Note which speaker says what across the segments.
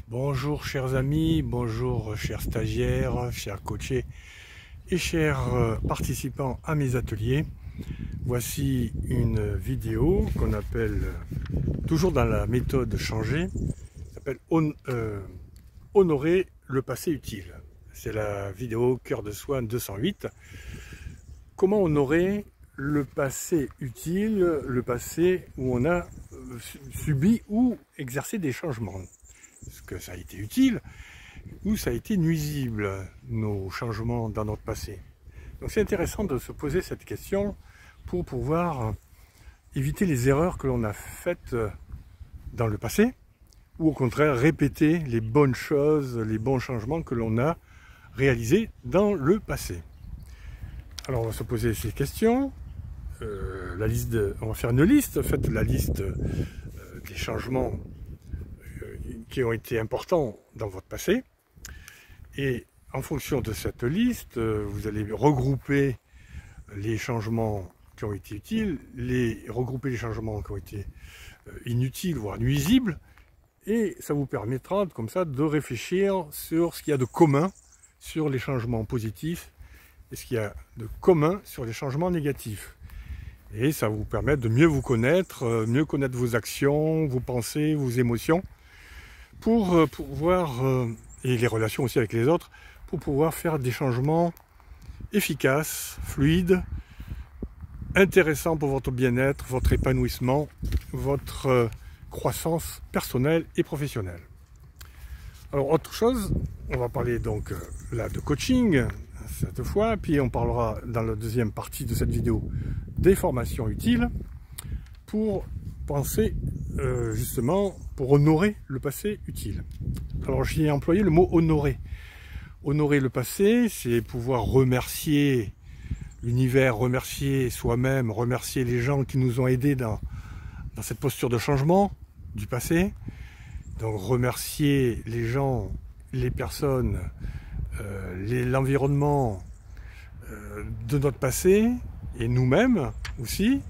Speaker 1: Bonjour chers amis, bonjour chers stagiaires, chers coachés et chers participants à mes ateliers. Voici une vidéo qu'on appelle, toujours dans la méthode changée, s'appelle Honorer le passé utile. C'est la vidéo Cœur de Soi 208. Comment honorer le passé utile, le passé où on a subi ou exercé des changements. Est-ce que ça a été utile ou ça a été nuisible, nos changements dans notre passé? Donc c'est intéressant de se poser cette question pour pouvoir éviter les erreurs que l'on a faites dans le passé, ou au contraire répéter les bonnes choses, les bons changements que l'on a réalisés dans le passé. Alors on va se poser ces questions. On va faire une liste, faites la liste des changements qui ont été importants dans votre passé, et en fonction de cette liste, vous allez regrouper les changements qui ont été utiles, regrouper les changements qui ont été inutiles, voire nuisibles, et ça vous permettra comme ça de réfléchir sur ce qu'il y a de commun sur les changements positifs et ce qu'il y a de commun sur les changements négatifs. Et ça va vous permettre de mieux vous connaître vos actions, vos pensées, vos émotions, pour pouvoir, et les relations aussi avec les autres, pour pouvoir faire des changements efficaces, fluides, intéressants pour votre bien-être, votre épanouissement, votre croissance personnelle et professionnelle. Alors autre chose, on va parler donc là de coaching cette fois, puis on parlera dans la deuxième partie de cette vidéo des formations utiles pour penser justement pour honorer le passé utile. Alors j'y ai employé le mot honorer. Honorer le passé, c'est pouvoir remercier l'univers, remercier soi-même, remercier les gens qui nous ont aidés dans cette posture de changement du passé. Donc remercier les gens, les personnes, l'environnement de notre passé, et nous-mêmes aussi,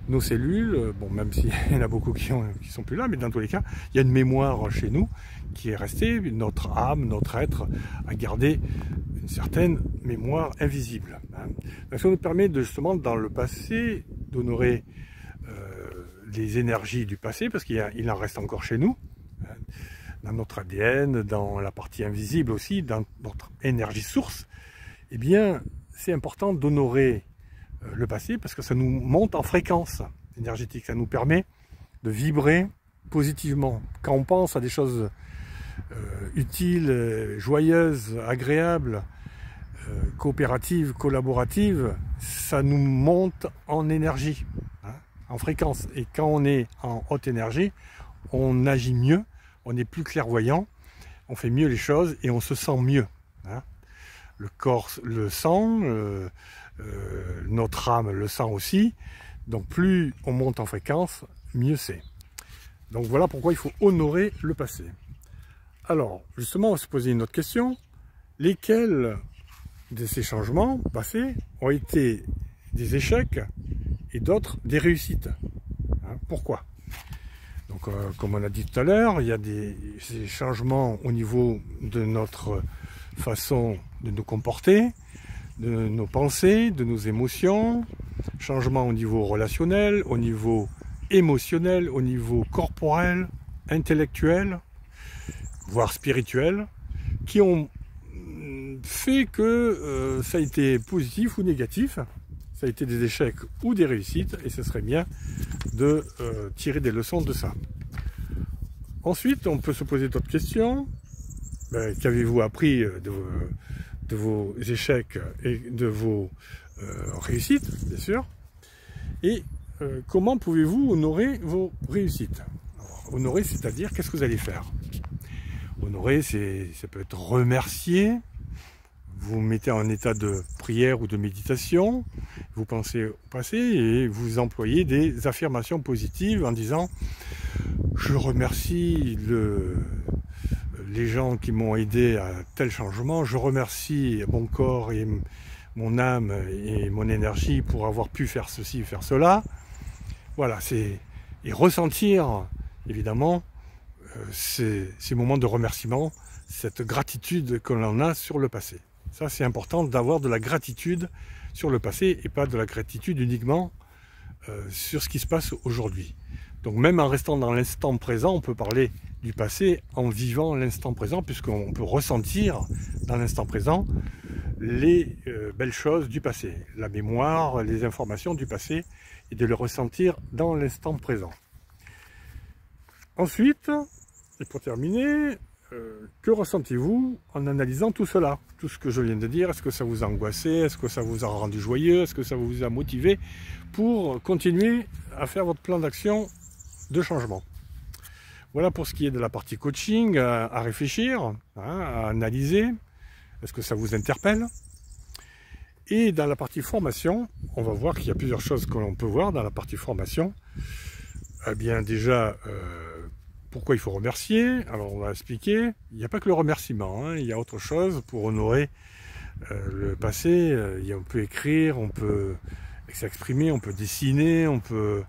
Speaker 1: nos cellules, bon, même s'il y en a beaucoup qui sont plus là, mais dans tous les cas, il y a une mémoire chez nous qui est restée, notre âme, notre être a gardé une certaine mémoire invisible. Donc ça nous permet de, justement, dans le passé, d'honorer les énergies du passé, parce qu'il en reste encore chez nous, dans notre ADN, dans la partie invisible aussi, dans notre énergie source. Eh bien, c'est important d'honorer le passé parce que ça nous monte en fréquence énergétique, ça nous permet de vibrer positivement. Quand on pense à des choses utiles, joyeuses, agréables, coopératives, collaboratives, ça nous monte en énergie, en fréquence. Et quand on est en haute énergie, on agit mieux, on est plus clairvoyant, on fait mieux les choses et on se sent mieux. Le corps le sent, notre âme le sent aussi. Donc plus on monte en fréquence, mieux c'est. Donc voilà pourquoi il faut honorer le passé. Alors justement, on va se poser une autre question. Lesquels de ces changements passés ont été des échecs et d'autres des réussites? Pourquoi? Donc comme on a dit tout à l'heure, il y a des changements au niveau de notre façon de nous comporter, de nos pensées, de nos émotions, changements au niveau relationnel, au niveau émotionnel, au niveau corporel, intellectuel, voire spirituel, qui ont fait que ça a été positif ou négatif, ça a été des échecs ou des réussites, et ce serait bien de tirer des leçons de ça. Ensuite, on peut se poser d'autres questions. Qu'avez-vous appris de vos échecs et de vos réussites, bien sûr? Et comment pouvez-vous honorer vos réussites? Alors, honorer, c'est-à-dire, qu'est-ce que vous allez faire? Honorer, ça peut être remercier. Vous vous mettez en état de prière ou de méditation, vous pensez au passé et vous employez des affirmations positives en disant « Je remercie les gens qui m'ont aidé à tel changement, je remercie mon corps et mon âme et mon énergie pour avoir pu faire ceci, faire cela. » Voilà, et ressentir évidemment ces moments de remerciement, cette gratitude que l'on a sur le passé. Ça, c'est important d'avoir de la gratitude sur le passé et pas de la gratitude uniquement sur ce qui se passe aujourd'hui. Donc même en restant dans l'instant présent, on peut parler du passé en vivant l'instant présent, puisqu'on peut ressentir dans l'instant présent les belles choses du passé, la mémoire, les informations du passé, et de les ressentir dans l'instant présent. Ensuite, et pour terminer, que ressentez-vous en analysant tout cela? Tout ce que je viens de dire, est-ce que ça vous a angoissé? Est-ce que ça vous a rendu joyeux? Est-ce que ça vous a motivé pour continuer à faire votre plan d'action de changement? Voilà pour ce qui est de la partie coaching, à réfléchir, hein, à analyser. Est-ce que ça vous interpelle? Et dans la partie formation, on va voir qu'il y a plusieurs choses que l'on peut voir dans la partie formation. Eh bien déjà, pourquoi il faut remercier? Alors on va expliquer, il n'y a pas que le remerciement, hein, il y a autre chose pour honorer le passé. On peut écrire, on peut s'exprimer, on peut dessiner, on peut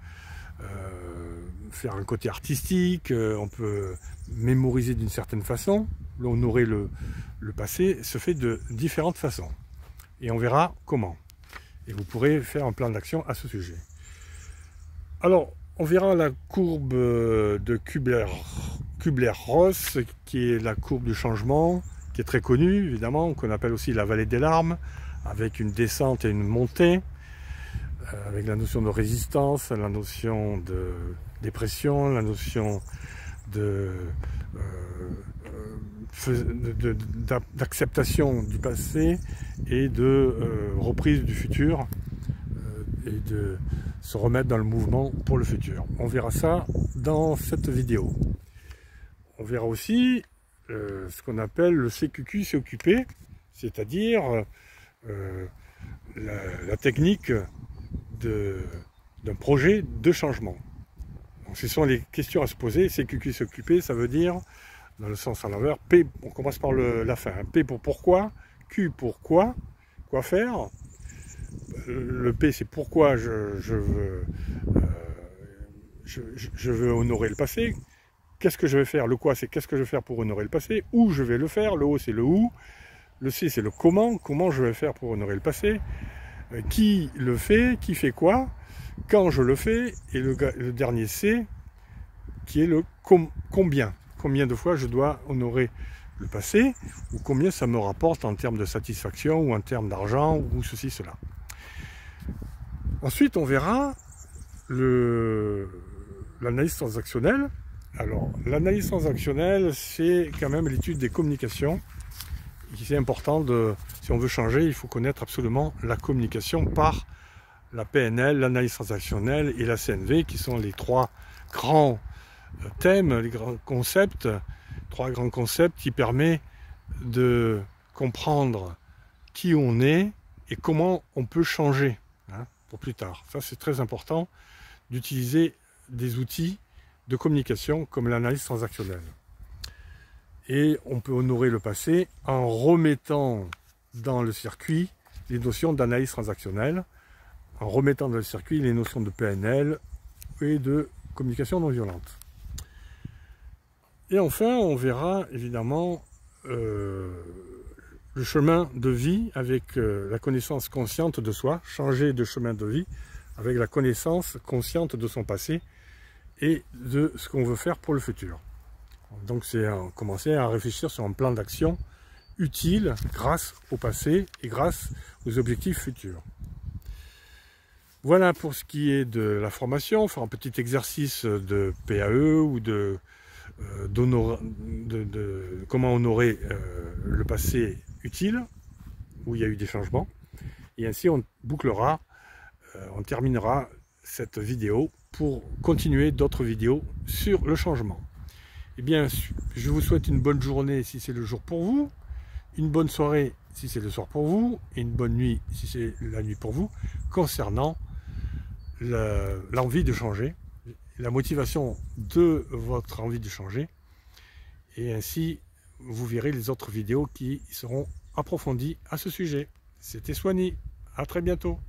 Speaker 1: faire un côté artistique, on peut mémoriser d'une certaine façon. Honorer le passé se fait de différentes façons. Et on verra comment. Et vous pourrez faire un plan d'action à ce sujet. Alors, on verra la courbe de Kubler-Ross, qui est la courbe du changement, qui est très connue, évidemment, qu'on appelle aussi la vallée des larmes, avec une descente et une montée, avec la notion de résistance, la notion de dépression, la notion d'acceptation du passé et de reprise du futur et de se remettre dans le mouvement pour le futur. On verra ça dans cette vidéo. On verra aussi ce qu'on appelle le CQQ, s'occuper, c'est-à-dire la technique d'un projet de changement. Donc, ce sont les questions à se poser. CQQ, s'occuper, ça veut dire, dans le sens à l'envers, P, on commence par la fin. P pour pourquoi, Q pour quoi faire. Le P, c'est pourquoi je veux honorer le passé. Qu'est-ce que je vais faire? Le quoi, c'est qu'est-ce que je vais faire pour honorer le passé. Où je vais le faire. Le O, c'est le où. Le C, c'est le comment. Comment je vais faire pour honorer le passé. Qui le fait, qui fait quoi, quand je le fais, et le dernier C, qui est le combien. Combien de fois je dois honorer le passé, ou combien ça me rapporte en termes de satisfaction, ou en termes d'argent, ou ceci, cela. Ensuite, on verra l'analyse transactionnelle. Alors, l'analyse transactionnelle, c'est quand même l'étude des communications. C'est important, si on veut changer, il faut connaître absolument la communication par la PNL, l'analyse transactionnelle et la CNV, qui sont les trois grands thèmes, les grands concepts, qui permettent de comprendre qui on est et comment on peut changer, hein, pour plus tard. Ça, c'est très important d'utiliser des outils de communication comme l'analyse transactionnelle. Et on peut honorer le passé en remettant dans le circuit les notions d'analyse transactionnelle, en remettant dans le circuit les notions de PNL et de communication non violente. Et enfin, on verra évidemment le chemin de vie avec la connaissance consciente de soi, changer de chemin de vie avec la connaissance consciente de son passé et de ce qu'on veut faire pour le futur. Donc c'est commencer à réfléchir sur un plan d'action utile grâce au passé et grâce aux objectifs futurs. Voilà pour ce qui est de la formation, faire un petit exercice de PAE ou comment honorer le passé utile, où il y a eu des changements. Et ainsi on bouclera, on terminera cette vidéo pour continuer d'autres vidéos sur le changement. Eh bien, je vous souhaite une bonne journée si c'est le jour pour vous, une bonne soirée si c'est le soir pour vous, et une bonne nuit si c'est la nuit pour vous, concernant l'envie de changer, la motivation de votre envie de changer, et ainsi vous verrez les autres vidéos qui seront approfondies à ce sujet. C'était Soigny, à très bientôt.